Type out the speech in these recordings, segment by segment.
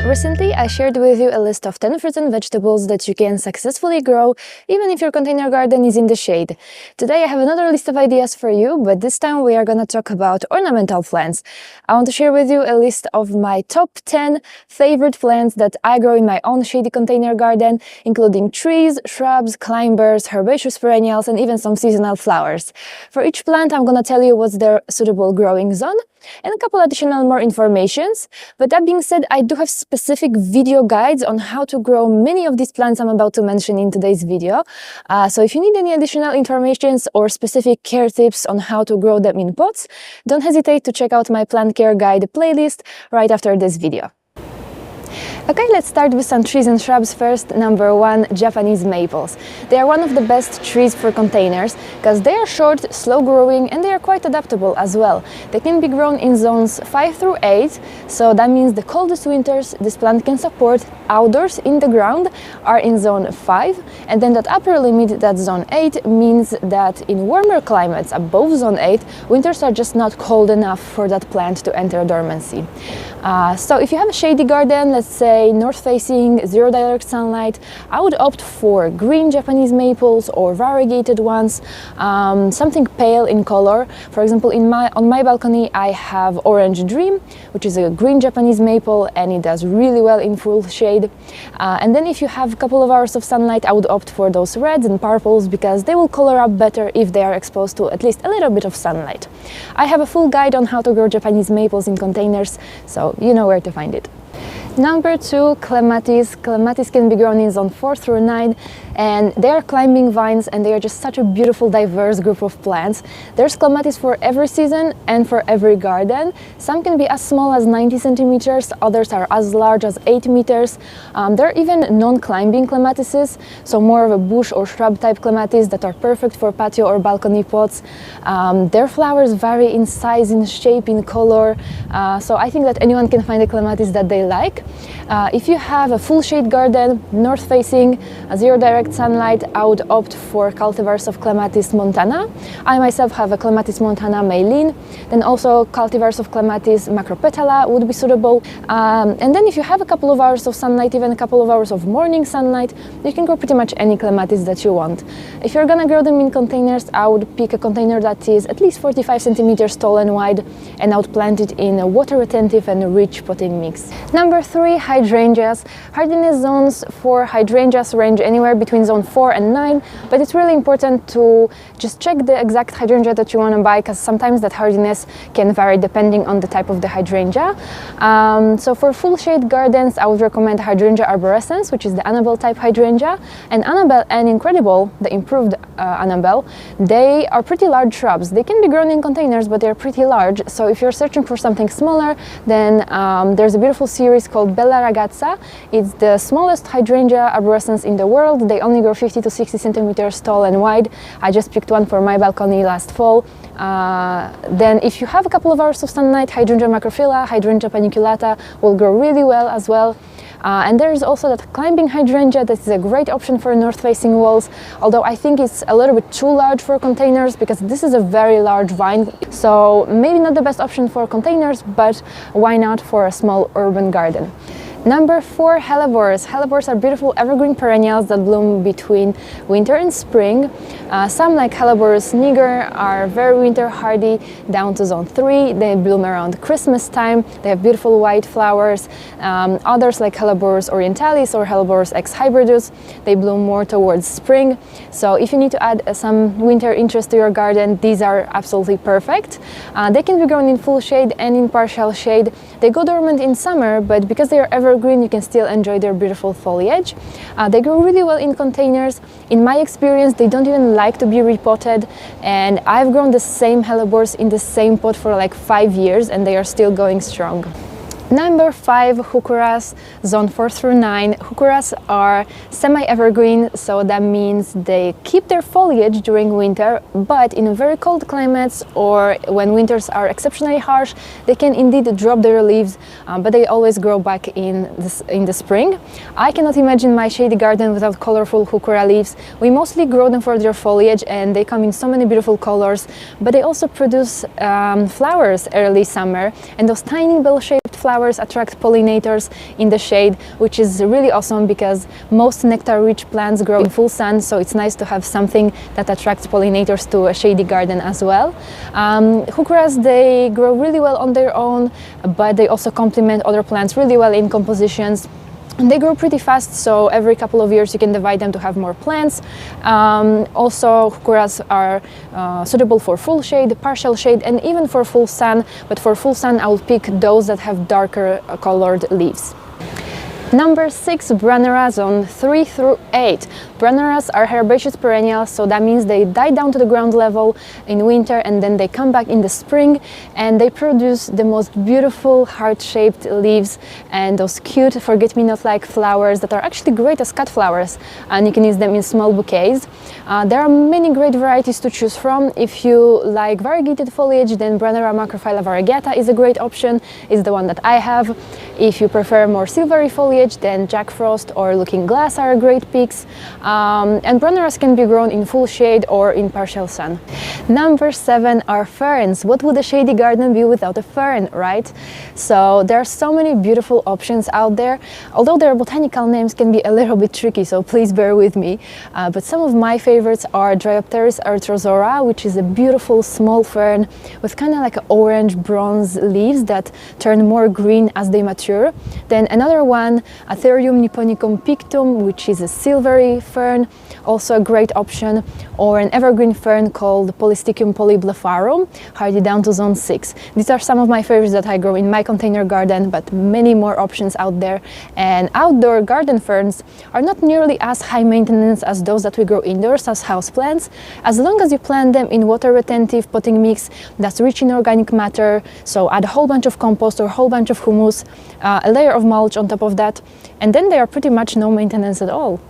Recently, I shared with you a list of 10 fruits and vegetables that you can successfully grow even if your container garden is in the shade. Today I have another list of ideas for you, but this time we are gonna talk about ornamental plants. I want to share with you a list of my top 10 favorite plants that I grow in my own shady container garden, including trees, shrubs, climbers, herbaceous perennials, and even some seasonal flowers. For each plant, I'm gonna tell you what's their suitable growing zone and a couple additional more informations. But that being said, I do have specific video guides on how to grow many of these plants I'm about to mention in today's video. So if you need any additional informations or specific care tips on how to grow them in pots, don't hesitate to check out my plant care guide playlist right after this video. Okay, let's start with some trees and shrubs first. Number 1, Japanese maples. They are one of the best trees for containers because they are short, slow growing, and they are quite adaptable as well. They can be grown in zones 5 through 8, so that means the coldest winters this plant can support outdoors in the ground are in zone 5, and then that upper limit, that zone 8, means that in warmer climates above zone 8, winters are just not cold enough for that plant to enter dormancy. So if you have a shady garden, let's say north-facing, zero direct sunlight, I would opt for green Japanese maples or variegated ones, something pale in color. For example, on my balcony I have Orange Dream, which is a green Japanese maple, and it does really well in full shade. And then if you have a couple of hours of sunlight, I would opt for those reds and purples because they will color up better if they are exposed to at least a little bit of sunlight. I have a full guide on how to grow Japanese maples in containers, so you know where to find it. Number 2, clematis. Clematis can be grown in zone 4 through 9, and they are climbing vines, and they are just such a beautiful, diverse group of plants. There's clematis for every season and for every garden. Some can be as small as 90 centimeters, others are as large as 8 meters. There are even non-climbing clematises, so more of a bush or shrub type clematis that are perfect for patio or balcony pots. Their flowers vary in size, in shape, in color, so I think that anyone can find a clematis that they like. If you have a full shade garden, north facing, zero direct sunlight, I would opt for cultivars of Clematis montana. I myself have a Clematis montana Maylene. Then also cultivars of Clematis macropetala would be suitable. And then if you have a couple of hours of sunlight, even a couple of hours of morning sunlight, you can grow pretty much any clematis that you want. If you're gonna grow them in containers, I would pick a container that is at least 45 centimeters tall and wide, and I would plant it in a water retentive and rich potting mix. Number 3, hydrangeas. Hardiness zones for hydrangeas range anywhere between zone 4 and 9, but it's really important to just check the exact hydrangea that you want to buy, because sometimes that hardiness can vary depending on the type of the hydrangea. So for full shade gardens, I would recommend Hydrangea arborescens, which is the Annabelle type hydrangea, and Annabelle and Incredible, the improved Annabelle. They are pretty large shrubs. They can be grown in containers, but they're pretty large, so if you're searching for something smaller, then there's a beautiful series called Bella Ragazza. It's the smallest hydrangea arborescens in the world. They only grow 50 to 60 centimeters tall and wide. I just picked one for my balcony last fall. Then if you have a couple of hours of sunlight, Hydrangea macrophylla, Hydrangea paniculata will grow really well as well. And there is also that climbing hydrangea that is a great option for north-facing walls, although I think it's a little bit too large for containers because this is a very large vine, so maybe not the best option for containers, but why not for a small urban garden. Number 4, hellebores. Hellebores are beautiful evergreen perennials that bloom between winter and spring. Some, like Helleborus niger, are very winter hardy down to zone 3. They bloom around Christmas time. They have beautiful white flowers. Others, like Helleborus orientalis or Helleborus ex hybridus, they bloom more towards spring. So if you need to add some winter interest to your garden, these are absolutely perfect. They can be grown in full shade and in partial shade. They go dormant in summer, but because they are evergreen, you can still enjoy their beautiful foliage. They grow really well in containers. In my experience, they don't even like to be repotted, and I've grown the same hellebores in the same pot for like 5 years, and they are still going strong. Number 5, heucheras, zone 4 through 9. Heucheras are semi-evergreen, so that means they keep their foliage during winter, but in very cold climates or when winters are exceptionally harsh, they can indeed drop their leaves, but they always grow back in the spring. I cannot imagine my shady garden without colorful heuchera leaves. We mostly grow them for their foliage, and they come in so many beautiful colors, but they also produce flowers early summer, and those tiny bell-shaped flowers attract pollinators in the shade, which is really awesome because most nectar-rich plants grow in full sun, so it's nice to have something that attracts pollinators to a shady garden as well. Heucheras, they grow really well on their own, but they also complement other plants really well in compositions. And they grow pretty fast, so every couple of years you can divide them to have more plants. Also, heucheras are suitable for full shade, partial shade, and even for full sun. But for full sun, I will pick those that have darker colored leaves. Number 6, Brunneras on 3 through 8. Brunneras are herbaceous perennials, so that means they die down to the ground level in winter and then they come back in the spring, and they produce the most beautiful heart-shaped leaves and those cute forget-me-not-like flowers that are actually great as cut flowers, and you can use them in small bouquets. There are many great varieties to choose from. If you like variegated foliage, then Brunnera macrophylla variegata is a great option. It's the one that I have. If you prefer more silvery foliage, then Jack Frost or Looking Glass are great picks. And Brunneras can be grown in full shade or in partial sun. Number 7 are ferns. What would a shady garden be without a fern, right? So there are so many beautiful options out there, although their botanical names can be a little bit tricky, so please bear with me. But some of my favorites are Dryopteris arthrozoa, which is a beautiful small fern with kind of like orange bronze leaves that turn more green as they mature. Then another one, Atherium nipponicum pictum, which is a silvery fern, also a great option, or an evergreen fern called Polysticum polyblepharum, hardy down to zone 6. These are some of my favorites that I grow in my container garden, but many more options out there. And outdoor garden ferns are not nearly as high maintenance as those that we grow indoors as houseplants, as long as you plant them in water retentive potting mix that's rich in organic matter. So add a whole bunch of compost or a whole bunch of humus, a layer of mulch on top of that, and then they are pretty much no maintenance at all.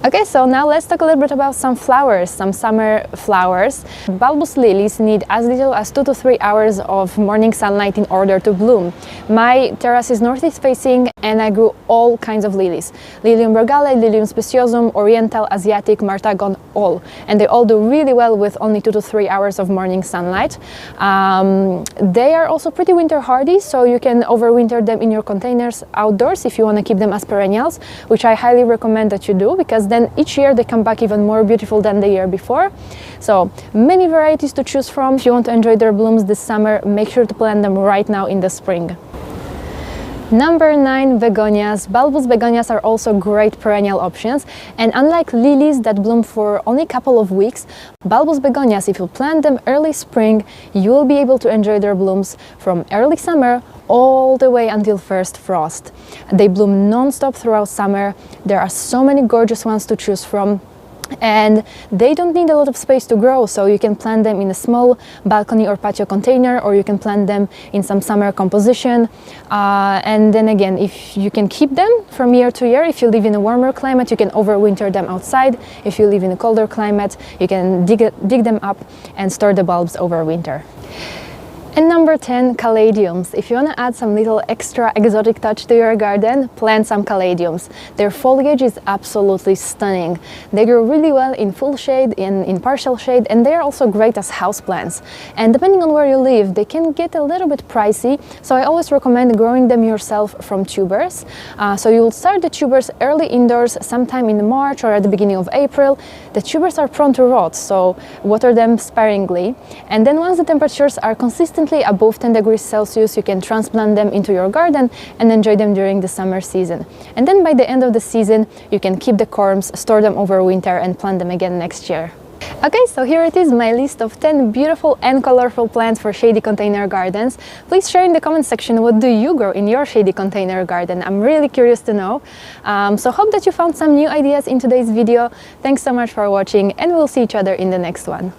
Okay, so now let's talk a little bit about some flowers, some summer flowers. Bulbous lilies need as little as 2 to 3 hours of morning sunlight in order to bloom. My terrace is northeast facing and I grew all kinds of lilies. Lilium regale, Lilium speciosum, Oriental, Asiatic, Martagon, all. And they all do really well with only 2 to 3 hours of morning sunlight. They are also pretty winter hardy, so you can overwinter them in your containers outdoors if you want to keep them as perennials, which I highly recommend that you do, because then each year they come back even more beautiful than the year before. So many varieties to choose from. If you want to enjoy their blooms this summer, make sure to plant them right now in the spring. Number 9, begonias. Bulbous begonias are also great perennial options, and unlike lilies that bloom for only a couple of weeks, bulbous begonias, if you plant them early spring, you will be able to enjoy their blooms from early summer all the way until first frost. They bloom non-stop throughout summer. There are so many gorgeous ones to choose from, and they don't need a lot of space to grow, so you can plant them in a small balcony or patio container, or you can plant them in some summer composition. And then again, if you can keep them from year to year, if you live in a warmer climate, you can overwinter them outside. If you live in a colder climate, you can dig them up and store the bulbs over winter. And number 10, caladiums. If you want to add some little extra exotic touch to your garden, plant some caladiums. Their foliage is absolutely stunning. They grow really well in full shade, in partial shade, and they are also great as houseplants. And depending on where you live, they can get a little bit pricey, so I always recommend growing them yourself from tubers. So you will start the tubers early indoors, sometime in March or at the beginning of April. The tubers are prone to rot, so water them sparingly. And then once the temperatures are consistent above 10 degrees Celsius, you can transplant them into your garden and enjoy them during the summer season. And then by the end of the season, you can keep the corms, store them over winter, and plant them again next year. Okay, so here it is, my list of 10 beautiful and colorful plants for shady container gardens. Please share in the comment section, what do you grow in your shady container garden? I'm really curious to know. So hope that you found some new ideas in today's video. Thanks so much for watching, and we'll see each other in the next one.